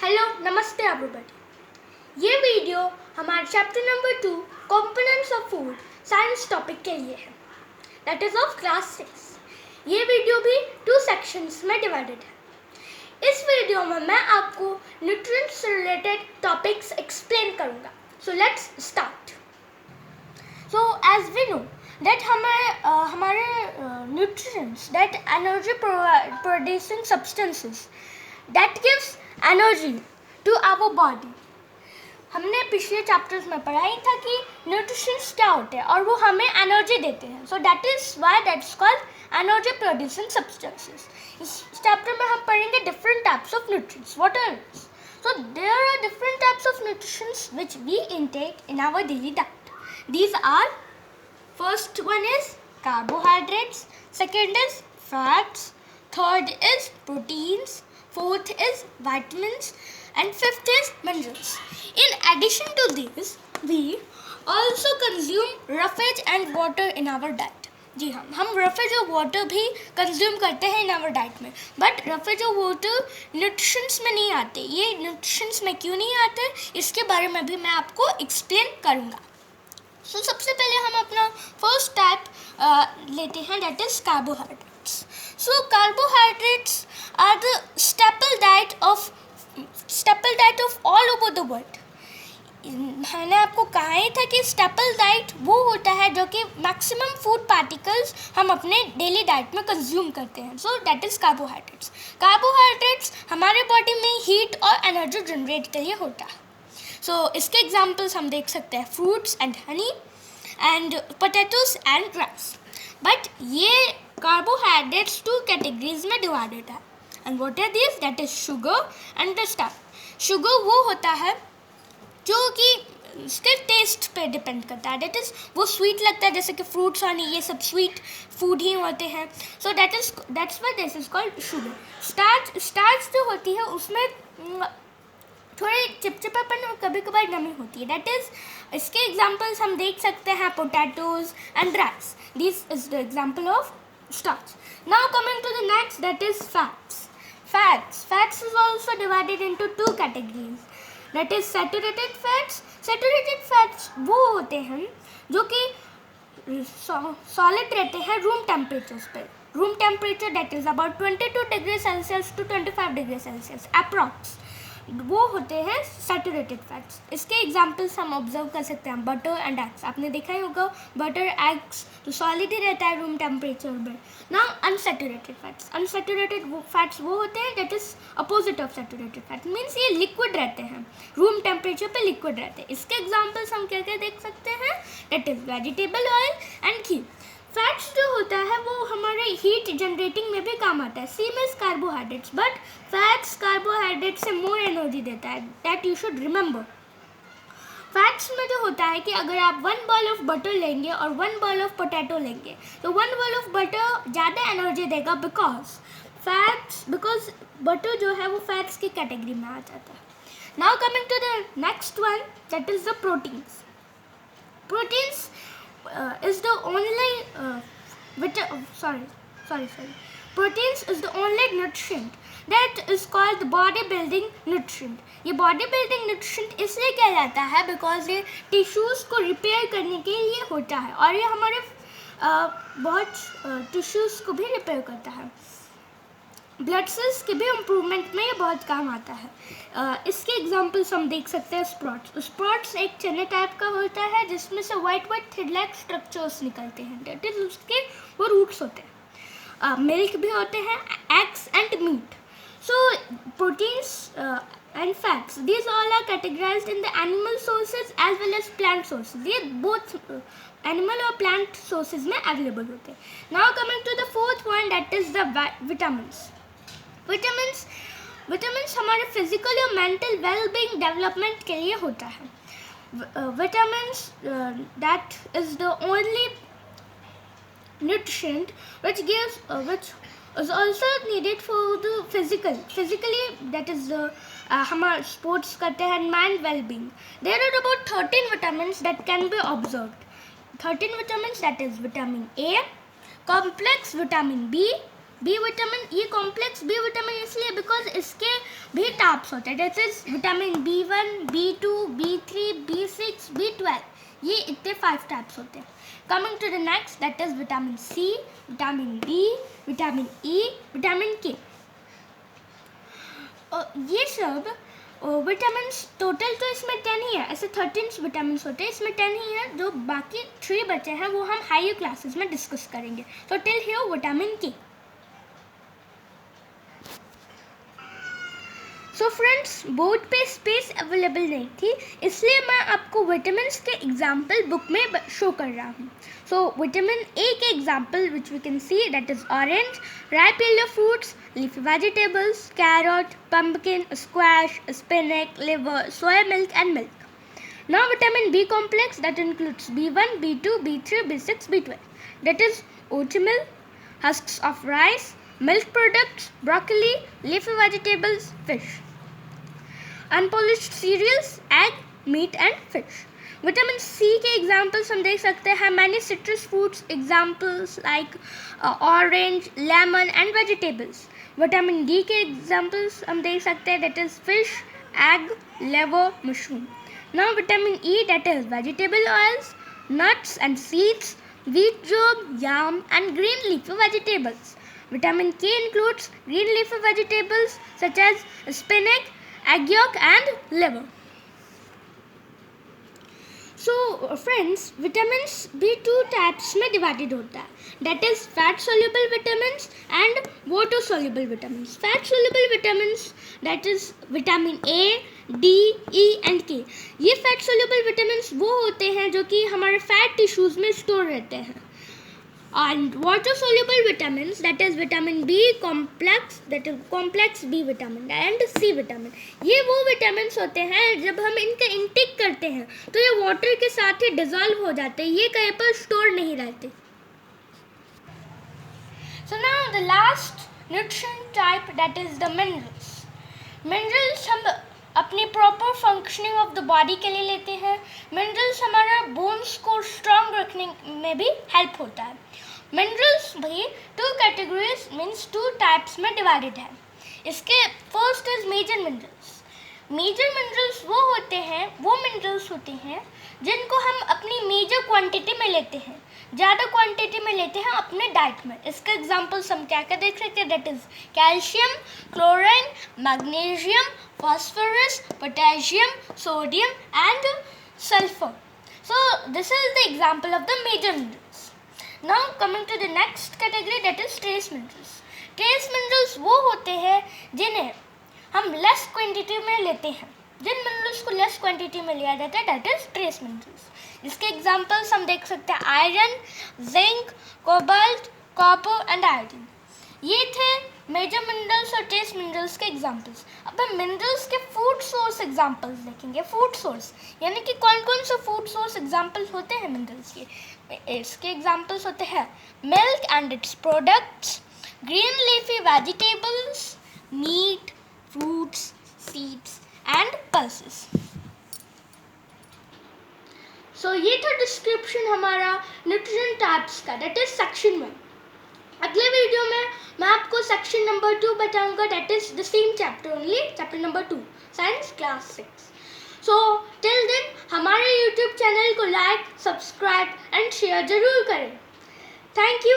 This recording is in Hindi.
हेलो नमस्ते एवरीबॉडी। ये वीडियो हमारे chapter number 2 components of food science topic के लिए है, दैट इज ऑफ क्लास 6। ये वीडियो भी 2 सेक्शंस में डिवाइडेड है। इस वीडियो में मैं आपको न्यूट्रिएंट्स से रिलेटेड टॉपिक्स एक्सप्लेन करूंगा। So let's start. So as we know that हमारे nutrients that energy producing substances that gives energy to our body. हमने पिछले चैप्टर्स में पढ़ा ही था कि न्यूट्रिशंस क्या होते हैं और वो हमें एनर्जी देते हैं। So that is why that's called energy producing substances. इस चैप्टर में हम पढ़ेंगे different types of nutrients. What are so there are different types of nutritions which we intake in our daily diet. These are, first one is carbohydrates, second is fats, third is proteins, fourth is vitamins, and fifth is minerals. In addition to these, we also consume roughage and water in our diet. जी हाँ, हम रफेज और वाटर भी कंज्यूम करते हैं इन आवर डाइट में, बट रफेज और वाटर न्यूट्रिशंस में नहीं आते। ये न्यूट्रिशंस में क्यों नहीं आते, इसके बारे में भी मैं आपको एक्सप्लेन करूँगा। सो सबसे पहले हम अपना फर्स्ट टाइप लेते हैं, that is carbohydrates. So carbohydrates are the staple diet of all over the world. मैंने आपको कहा ही था कि स्टेपल डाइट वो होता है जो कि मैक्सिमम फूड पार्टिकल्स हम अपने डेली डाइट में कंज्यूम करते हैं। So that is carbohydrates. Carbohydrates हमारे बॉडी में हीट और एनर्जी जनरेट के लिए होता है। सो इसके एग्जाम्पल्स हम देख सकते हैं, fruits and honey and potatoes and grass. But ये कार्बोहाइड्रेट्स 2 कैटेगरीज में डिवाइडेड है। And what are this, that is sugar and the starch. Sugar वो होता है जो कि उसके टेस्ट पे डिपेंड करता है, दैट इज़ वो स्वीट लगता है, जैसे कि फ्रूट्स हनी ये सब स्वीट फूड ही होते हैं। So that's why this is called sugar. Starch जो होती है उसमें थोड़ी चिपचिपापन और कभी कभार नमी होती है, दैट इज इसके एग्जाम्पल्स हम देख सकते हैं, potatoes and rice. This is the example of starch. Now coming to the next, that is fats is also divided into 2 categories, that is saturated fats. Saturated fats वो होते हैं जो कि सॉलिड रहते हैं रूम टेम्परेचर्स पे। Room temperature that is about 22 degree Celsius to 25 degree Celsius approx, वो होते हैं सैचुरेटेड फैट्स। इसके एग्जाम्पल्स हम ऑब्जर्व कर सकते हैं, बटर एंड एग्स। आपने देखा ही होगा बटर एग्स तो सॉलिड ही रहता है रूम टेम्परेचर में। ना अनसैचुरेटेड फैट्स वो होते हैं that is opposite of saturated fat, means ये लिक्विड रहते हैं, रूम टेम्परेचर पे लिक्विड रहते हैं। इसके एग्जाम्पल्स हम क्या क्या देख सकते हैं, that is vegetable oil and ghee. Fats जो होता है वो हमारे हीट जनरेटिंग में भी काम आता है, same as carbohydrates, but fats carbohydrate से मोर एनर्जी देता है, that you should remember. Fats में जो होता है कि अगर आप 1 बॉल ऑफ बटर लेंगे और 1 बॉल ऑफ पोटैटो लेंगे तो 1 बॉल ऑफ बटर ज़्यादा एनर्जी देगा, बिकॉज बटर जो है वो फैट्स की कैटेगरी में आ जाता है। Now coming to the next one, that is the proteins. Proteins is the only proteins is the only nutrient that is called body building nutrient. ये body building nutrient इसलिए कहलाता है because ये टिश्यूज़ को रिपेयर करने के लिए होता है और ये हमारे बहुत टिश्यूज़ को भी रिपेयर करता है। ब्लड सेल्स के भी इम्प्रूवमेंट में ये बहुत काम आता है। इसके एग्जांपल्स हम देख सकते हैं, स्प्रॉट्स एक चने टाइप का होता है जिसमें से वाइट थ्रेड लाइक स्ट्रक्चर्स निकलते हैं, दैट इज उसके वो रूट्स होते हैं। मिल्क भी होते हैं, eggs and meat. So proteins and fats, these all are categorised in the animal sources as well as plant sources. ये बोथ एनिमल और प्लांट सोर्सेज में अवेलेबल होते हैं। Now coming to the fourth point, that is the vitamins. Vitamins हमारे फिजिकल और मेंटल वेलबींग डेवलपमेंट के लिए होता है। Vitamins that is the only nutrient which is also needed for the physically that is हमारे स्पोर्ट्स करते हैं mind wellbeing. There are about 13 vitamins that can be observed. 13 vitamins, that is vitamin A, complex vitamin B, B vitamin, ये कॉम्प्लेक्स बी विटामिन इसलिए बिकॉज इसके भी टाइप्स होते हैं, that is vitamin B1, B2, B3, B6, B12, ये इतने 5 टाइप्स होते हैं. Coming to the next, that is vitamin C, vitamin D, vitamin E, vitamin K. ये सब विटामिन टोटल तो इसमें 10 ही है, ऐसे 13 विटामिन होते हैं, इसमें 10 ही है. जो बाकी 3 बचे हैं वो हम हायर क्लासेस में डिस्कस करेंगे. तो टिल हियर विटामिन के. सो फ्रेंड्स, बोर्ड पे स्पेस अवेलेबल नहीं थी, इसलिए मैं आपको विटामिन के एग्जाम्पल बुक में शो कर रहा हूँ. सो विटामिन ए के example which we can see, that is orange, ripe yellow fruits, leafy vegetables, carrot, pumpkin, squash, spinach, liver, soya milk and milk. Now vitamin B complex, that includes B1, B2, B3, B6, B12, that is oatmeal, husks of rice, milk products, broccoli, leafy vegetables, fish, unpolished cereals, egg, meat and fish. Vitamin C के एग्जाम्पल्स हम देख सकते हैं, many citrus fruits examples like orange, lemon and vegetables. Vitamin D के एग्जाम्पल्स हम देख सकते हैं, that is fish, egg, liver, mushroom. Now vitamin E, that is vegetable oils, nuts and seeds, wheat germ, yam and green leafy vegetables. Vitamin K includes green leafy vegetables such as spinach, egg yolk and liver. So friends, vitamins भी 2 types में divided होता है, that is fat soluble vitamins and water soluble vitamins. Fat soluble vitamins, that is vitamin A, D, E and K. ये fat soluble vitamins वो होते हैं जो कि हमारे fat tissues में store रहते हैं. And water soluble vitamins, that is vitamin B complex, that is complex B vitamin and C vitamin. ये वो vitamins होते हैं जब हम इनका intake करते हैं तो ये water के साथ ही dissolve हो जाते हैं, ये कहीं पर store नहीं रहते. So now the last nutrient type, that is the minerals. Minerals हम अपनी proper functioning of the body के लिए लेते हैं. मिनरल्स हमारा बोन्स को स्ट्रॉन्ग रखने में भी हेल्प होता है. मिनरल्स भी 2 कैटेगरीज मीन्स 2 टाइप्स में डिवाइडेड है. इसके first is major minerals. Major minerals वो मिनरल्स होते हैं जिनको हम अपनी मेजर क्वांटिटी में लेते हैं, ज़्यादा क्वांटिटी में लेते हैं अपने डाइट में. इसके एग्जांपल्स हम क्या क्या देख सकते हैं, that is calcium, chlorine, magnesium, phosphorus, potassium, sodium and sulfur. So this is the example of the major minerals. Now coming to the next category, that is trace minerals. Trace minerals वो होते हैं जिन्हें हम लेस क्वांटिटी में लेते हैं. जिन मिनरल्स को लेस क्वांटिटी में लिया जाता है, दैट इज ट्रेस मिनरल्स. इसके एग्जांपल्स हम देख सकते हैं iron, zinc, cobalt, copper and iodine. ये थे मेजर मिनरल्स और ट्रेस मिनरल्स के एग्जांपल्स. अब हम मिनरल्स के फूड सोर्स एग्जांपल्स देखेंगे. फूड सोर्स यानी कि कौन कौन से फूड सोर्स एग्जांपल्स होते हैं मिनरल्स के. इसके एग्जांपल्स होते हैं milk and its products, green leafy vegetables, meat, fruits, seeds and pulses. So ये था डिस्क्रिप्शन हमारा न्यूट्रिशन टाइप्स का, दैट इज सेक्शन 1. अगले वीडियो में मैं आपको सेक्शन नंबर 2 बताऊंगा, that is the same chapter only, chapter number 2, science class 6. So till then हमारे यूट्यूब चैनल को लाइक, सब्सक्राइब एंड शेयर जरूर करें. Thank you.